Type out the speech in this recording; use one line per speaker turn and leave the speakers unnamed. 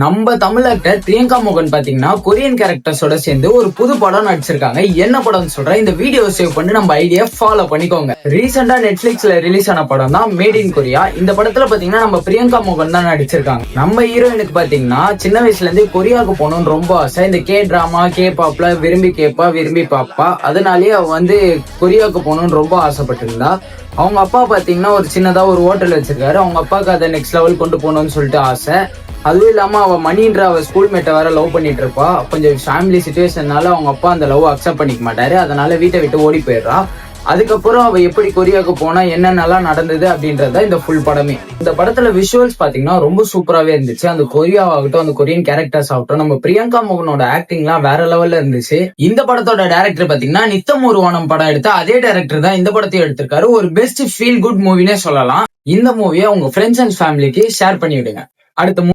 நம்ம தமிழ் ஆக்டர் பிரியங்கா மோகன் பாத்தீங்கன்னா கொரியன் கேரக்டர்ஸோட சேர்ந்து ஒரு புது படம் நடிச்சிருக்காங்க. என்ன படம்னு சொல்றேன், இந்த வீடியோ சேவ் பண்ணி நம்ம ஐடியா ஃபாலோ பண்ணிக்கோங்க. ரீசெண்டா நெட்ஃபிளிக்ஸ்ல ரிலீஸ் ஆன படம் தான் மேட் இன் கொரியா. இந்த படத்துல பாத்தீங்கன்னா நம்ம பிரியங்கா மோகன் தான் நடிச்சிருக்காங்க. நம்ம ஹீரோயினுக்கு பாத்தீங்கன்னா சின்ன வயசுல இருந்து கொரியாவுக்கு போகணும்னு ரொம்ப ஆசை. இந்த கே டிராமா கே பாப்ல விரும்பி கேப்பா விரும்பி பாப்பா, அதனாலேயே அவ கொரியாவுக்கு போகணும்னு ரொம்ப ஆசைப்பட்டிருந்தா. அவங்க அப்பா பாத்தீங்கன்னா ஒரு சின்னதா ஒரு ஹோட்டல் வச்சிருக்காரு. அவங்க அப்பாவுக்கு அதை நெக்ஸ்ட் லெவல் கொண்டு போகணும்னு சொல்லிட்டு ஆசை. அதுவும் இல்லாம அவ மணின்ற அவ ஸ்கூல்மேட்டை வேற லவ் பண்ணிட்டு இருப்பா. கொஞ்சம் ஃபேமிலி சிச்சுவேஷன்னால அவங்க அப்பா அந்த லவ் அக்செப்ட் பண்ணிக்க மாட்டாரு. அதனால வீட்டை விட்டு ஓடி போயிடுறா. அதுக்கப்புறம் அவ எப்படி கொரியாவுக்கு போனா என்னென்னலாம் நடந்தது அப்படின்றத இந்த ஃபுல் படமே. இந்த படத்துல விஷுவல்ஸ் பாத்தீங்கன்னா ரொம்ப சூப்பராவே இருந்துச்சு. அந்த கொரியாவாகட்டும், அந்த கொரியன் கேரக்டர்ஸ் ஆகட்டும், நம்ம பிரியங்கா மோகனோட ஆக்டிங்லாம் வேற லெவல்ல இருந்துச்சு. இந்த படத்தோட டைரக்டர் பாத்தீங்கன்னா நித்தம் ஒரு வானம் படம் எடுத்த அதே டைரக்டர் தான் இந்த படத்தையும் எடுத்திருக்காரு. ஒரு பெஸ்ட் ஃபீல் குட் மூவினே சொல்லலாம். இந்த மூவியை உங்க ஃப்ரெண்ட்ஸ் அண்ட் ஃபேமிலிக்கு ஷேர் பண்ணி விடுங்க. அடுத்த